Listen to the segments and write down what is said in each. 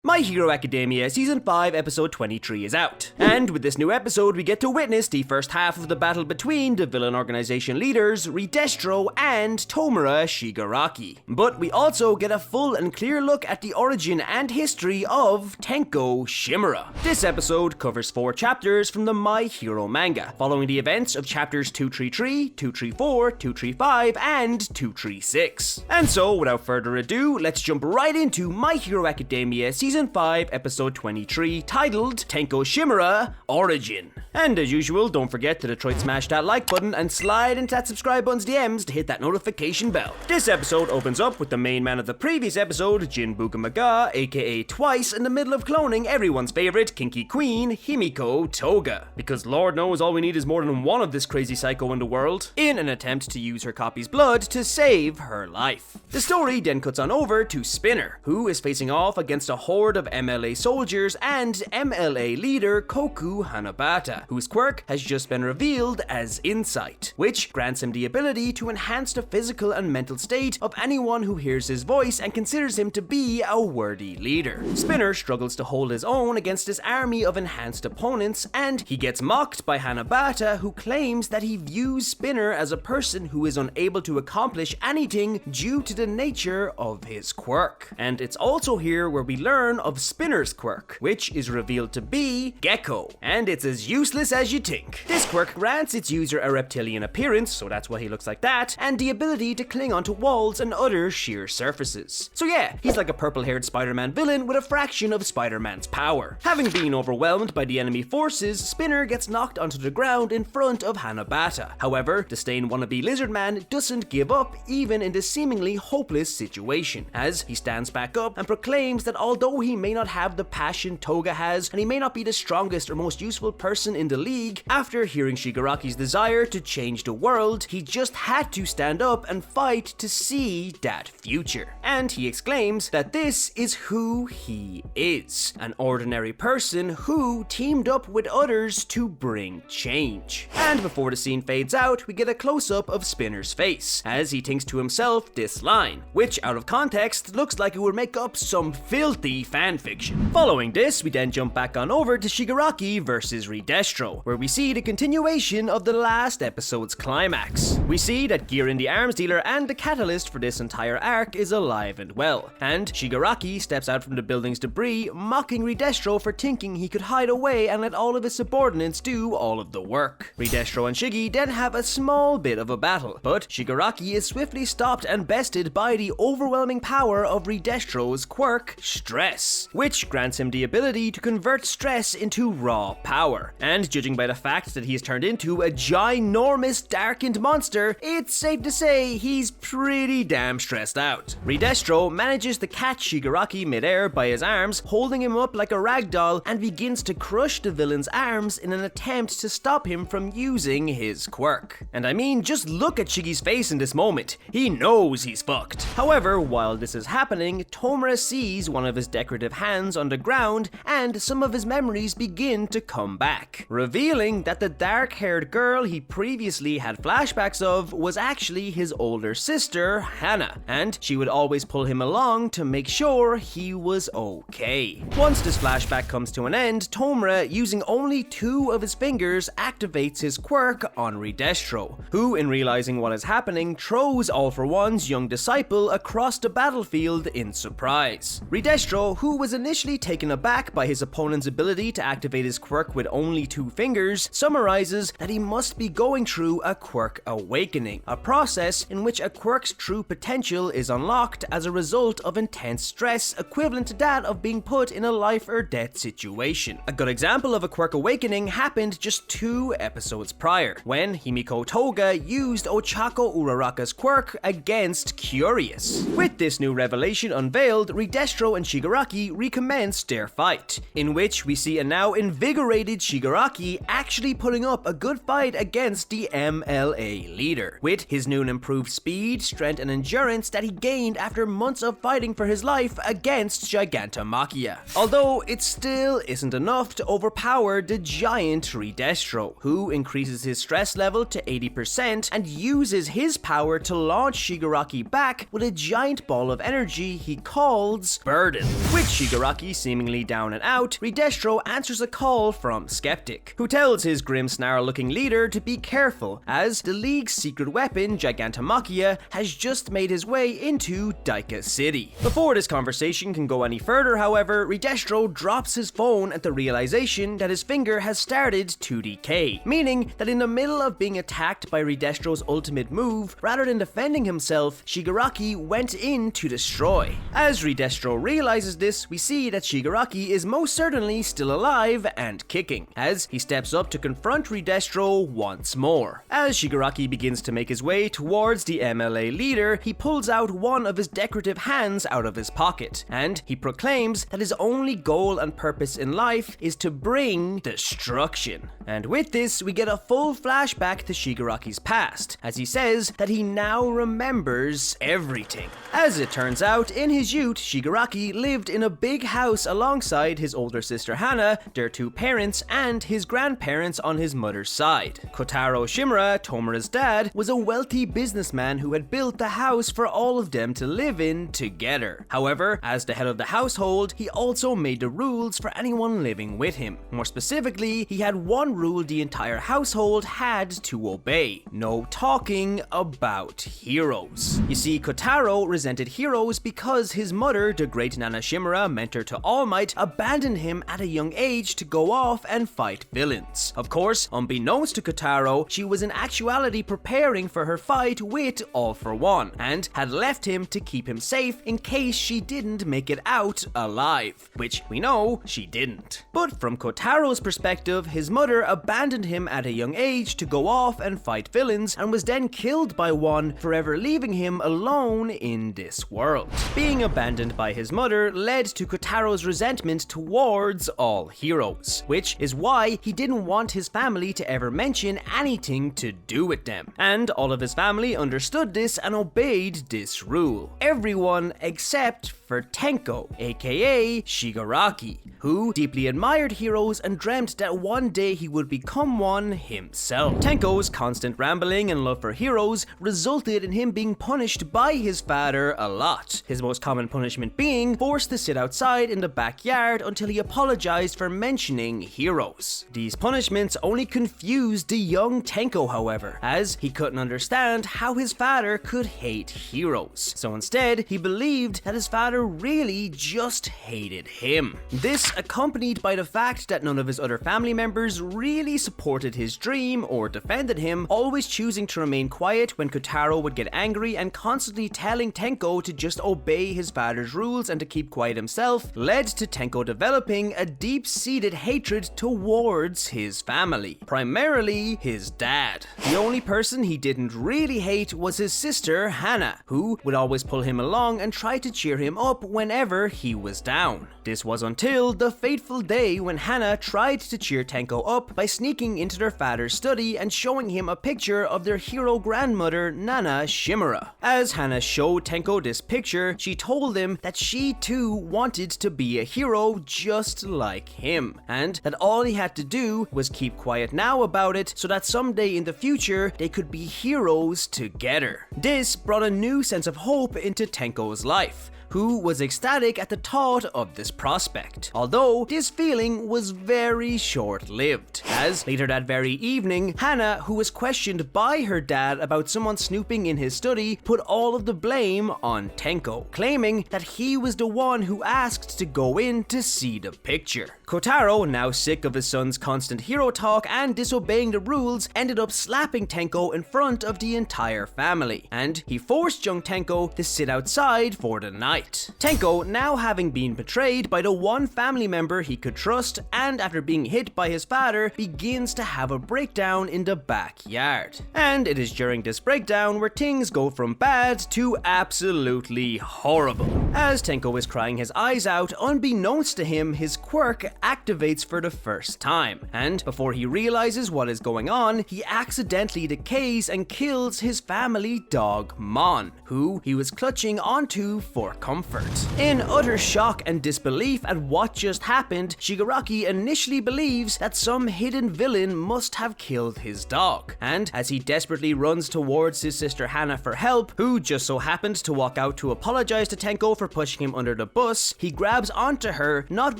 My Hero Academia Season 5 Episode 23 is out, and with this new episode we get to witness the first half of the battle between the villain organization leaders Re-Destro and Tomura Shigaraki. But we also get a full and clear look at the origin and history of Tenko Shimura. This episode covers 4 chapters from the My Hero manga, following the events of chapters 233, 234, 235, and 236. And so, without further ado, let's jump right into My Hero Academia Season 5, Episode 23, titled Tenko Shimura Origin. And as usual, don't forget to Detroit smash that like button and slide into that subscribe button's DMs to hit that notification bell. This episode opens up with the main man of the previous episode, Jin Bugamaga, aka Twice, in the middle of cloning everyone's favorite kinky queen, Himiko Toga. Because Lord knows all we need is more than one of this crazy psycho in the world, in an attempt to use her copy's blood to save her life. The story then cuts on over to Spinner, who is facing off against a horde of MLA soldiers and MLA leader Koku Hanabata, whose quirk has just been revealed as Insight, which grants him the ability to enhance the physical and mental state of anyone who hears his voice and considers him to be a worthy leader. Spinner struggles to hold his own against his army of enhanced opponents, and he gets mocked by Hanabata, who claims that he views Spinner as a person who is unable to accomplish anything due to the nature of his quirk. And it's also here where we learn of Spinner's quirk, which is revealed to be Gecko, and it's as useless as you think. This quirk grants its user a reptilian appearance, so that's why he looks like that, and the ability to cling onto walls and other sheer surfaces. So yeah, he's like a purple-haired Spider-Man villain with a fraction of Spider-Man's power. Having been overwhelmed by the enemy forces, Spinner gets knocked onto the ground in front of Hanabata. However, the Stain wannabe Lizard Man doesn't give up even in this seemingly hopeless situation, as he stands back up and proclaims that although he may not have the passion Toga has, and he may not be the strongest or most useful person in the league, after hearing Shigaraki's desire to change the world, he just had to stand up and fight to see that future. And he exclaims that this is who he is, an ordinary person who teamed up with others to bring change. And before the scene fades out, we get a close-up of Spinner's face, as he thinks to himself this line, which out of context looks like it would make up some filthy fanfiction. Following this, we then jump back on over to Shigaraki versus Re-Destro, where we see the continuation of the last episode's climax. We see that Girin the arms dealer and the catalyst for this entire arc is alive and well, and Shigaraki steps out from the building's debris, mocking Re-Destro for thinking he could hide away and let all of his subordinates do all of the work. Re-Destro and Shiggy then have a small bit of a battle, but Shigaraki is swiftly stopped and bested by the overwhelming power of Re-Destro's quirk, Stress, which grants him the ability to convert stress into raw power. And judging by the fact that he has turned into a ginormous darkened monster, it's safe to say he's pretty damn stressed out. Re-Destro manages to catch Shigaraki midair by his arms, holding him up like a ragdoll, and begins to crush the villain's arms in an attempt to stop him from using his quirk. And I mean, just look at Shiggy's face in this moment. He knows he's fucked. However, while this is happening, Tomura sees one of his decorative hands on the ground, and some of his memories begin to come back, revealing that the dark-haired girl he previously had flashbacks of was actually his older sister, Hannah, and she would always pull him along to make sure he was okay. Once this flashback comes to an end, Tomura, using only 2 of his fingers, activates his quirk on Re-Destro, who, in realizing what is happening, throws All For One's young disciple across the battlefield in surprise. Re-Destro, who was initially taken aback by his opponent's ability to activate his quirk with only 2 fingers, summarizes that he must be going through a quirk awakening, a process in which a quirk's true potential is unlocked as a result of intense stress equivalent to that of being put in a life or death situation. A good example of a quirk awakening happened just 2 episodes prior, when Himiko Toga used Ochako Uraraka's quirk against Curious. With this new revelation unveiled, Re-Destro and Shigaraki recommence their fight, in which we see a now invigorated Shigaraki actually putting up a good fight against the MLA leader, with his new improved speed, strength, and endurance that he gained after months of fighting for his life against Gigantomachia. Although it still isn't enough to overpower the giant Re-Destro, who increases his stress level to 80% and uses his power to launch Shigaraki back with a giant ball of energy he calls Burden. With Shigaraki seemingly down and out, Re-Destro answers a call from Skeptic, who tells his grim snarl-looking leader to be careful, as the League's secret weapon, Gigantomachia, has just made his way into Daika City. Before this conversation can go any further, however, Re-Destro drops his phone at the realization that his finger has started to decay, meaning that in the middle of being attacked by Re-Destro's ultimate move, rather than defending himself, Shigaraki went in to destroy. As Re-Destro realizes this, we see that Shigaraki is most certainly still alive and kicking, as he steps up to confront Re-Destro once more. As Shigaraki begins to make his way towards the MLA leader, he pulls out one of his decorative hands out of his pocket, and he proclaims that his only goal and purpose in life is to bring destruction. And with this, we get a full flashback to Shigaraki's past, as he says that he now remembers everything. As it turns out, in his youth, Shigaraki lived in a big house alongside his older sister Hana, their two parents, and his grandparents on his mother's side. Kotaro Shimura, Tomura's dad, was a wealthy businessman who had built the house for all of them to live in together. However, as the head of the household, he also made the rules for anyone living with him. More specifically, he had one rule the entire household had to obey: no talking about heroes. You see, Kotaro resented heroes because his mother, the great Nana Shimura, mentor to All Might, abandoned him at a young age to go off and fight villains. Of course, unbeknownst to Kotaro, she was in actuality preparing for her fight with All for One, and had left him to keep him safe in case she didn't make it out alive, which we know she didn't. But from Kotaro's perspective, his mother abandoned him at a young age to go off and fight villains, and was then killed by one, forever leaving him alone in this world. Being abandoned by his mother led to Kotaro's resentment towards all heroes, which is why he didn't want his family to ever mention anything to do with them. And all of his family understood this and obeyed this rule. Everyone except for Tenko, aka Shigaraki, who deeply admired heroes and dreamt that one day he would become one himself. Tenko's constant rambling and love for heroes resulted in him being punished by his father a lot, his most common punishment being forced to sit outside in the backyard until he apologized for mentioning heroes. These punishments only confused the young Tenko, however, as he couldn't understand how his father could hate heroes. So instead, he believed that his father really just hated him. This accompanied by the fact that none of his other family members really supported his dream or defended him, always choosing to remain quiet when Kotaro would get angry and constantly telling Tenko to just obey his father's rules and to keep quiet himself, led to Tenko developing a deep-seated hatred towards his family, primarily his dad. The only person he didn't really hate was his sister Hana, who would always pull him along and try to cheer him up whenever he was down. This was until the fateful day when Hana tried to cheer Tenko up by sneaking into their father's study and showing him a picture of their hero grandmother Nana Shimura. As Hana showed Tenko this picture, she told him that she too wanted to be a hero just like him, and that all he had to do was keep quiet now about it so that someday in the future they could be heroes together. This brought a new sense of hope into Tenko's life, who was ecstatic at the thought of this prospect. Although this feeling was very short-lived, as later that very evening, Hana, who was questioned by her dad about someone snooping in his study, put all of the blame on Tenko, claiming that he was the one who asked to go in to see the picture. Kotaro, now sick of his son's constant hero talk and disobeying the rules, ended up slapping Tenko in front of the entire family, and he forced young Tenko to sit outside for the night. Tenko, now having been betrayed by the one family member he could trust, and after being hit by his father, begins to have a breakdown in the backyard. And it is during this breakdown where things go from bad to absolutely horrible. As Tenko is crying his eyes out, unbeknownst to him, his quirk activates for the first time, and before he realizes what is going on, he accidentally decays and kills his family dog Mon, who he was clutching onto for comfort. In utter shock and disbelief at what just happened, Shigaraki initially believes that some hidden villain must have killed his dog, and as he desperately runs towards his sister Hana for help, who just so happens to walk out to apologize to Tenko for pushing him under the bus, he grabs onto her, not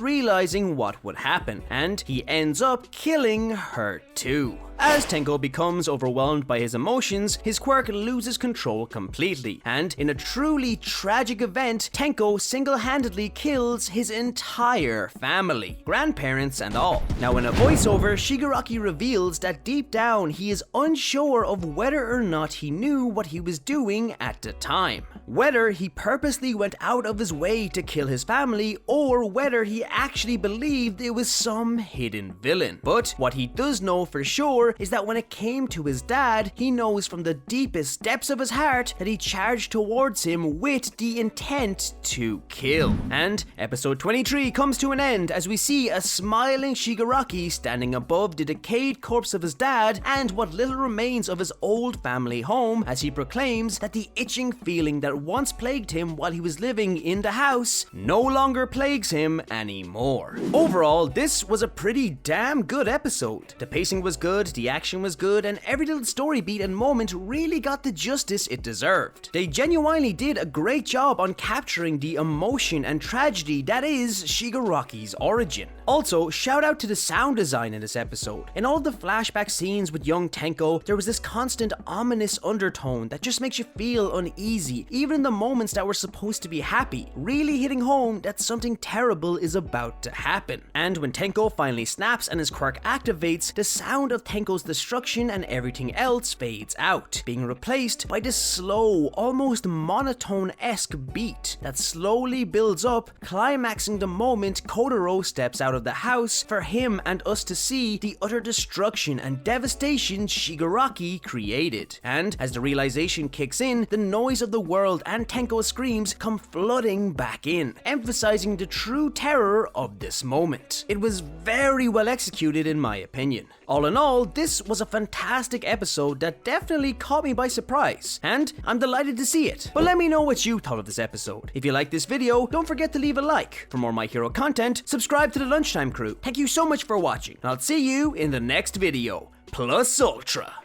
realizing what would happen, and he ends up killing her too. As Tenko becomes overwhelmed by his emotions, his quirk loses control completely, and in a truly tragic event, Tenko single-handedly kills his entire family, grandparents and all. Now in a voiceover, Shigaraki reveals that deep down he is unsure of whether or not he knew what he was doing at the time. Whether he purposely went out of his way to kill his family, or whether he actually believed it was some hidden villain. But what he does know for sure is that when it came to his dad, he knows from the deepest depths of his heart that he charged towards him with the intent to kill. And episode 23 comes to an end as we see a smiling Shigaraki standing above the decayed corpse of his dad and what little remains of his old family home, as he proclaims that the itching feeling that once plagued him while he was living in the house no longer plagues him anymore. Overall, this was a pretty damn good episode. The pacing was good, the action was good, and every little story beat and moment really got the justice it deserved. They genuinely did a great job on capturing the emotion and tragedy that is Shigaraki's origin. Also, shout out to the sound design in this episode. In all of the flashback scenes with young Tenko, there was this constant ominous undertone that just makes you feel uneasy, even in the moments that were supposed to be happy, really hitting home that something terrible is about to happen. And when Tenko finally snaps and his quirk activates, the sound of Tenko's destruction and everything else fades out, being replaced by this slow, almost monotone-esque beat that slowly builds up, climaxing the moment Kotaro steps out of the house for him and us to see the utter destruction and devastation Shigaraki created. And as the realization kicks in, the noise of the world and Tenko's screams come flooding back in, emphasizing the true terror of this moment. It was very well executed in my opinion. All in all, this was a fantastic episode that definitely caught me by surprise, and I'm delighted to see it. But let me know what you thought of this episode. If you liked this video, don't forget to leave a like. For more My Hero content, subscribe to the Lunchtime crew. Thank you so much for watching, and I'll see you in the next video. Plus Ultra.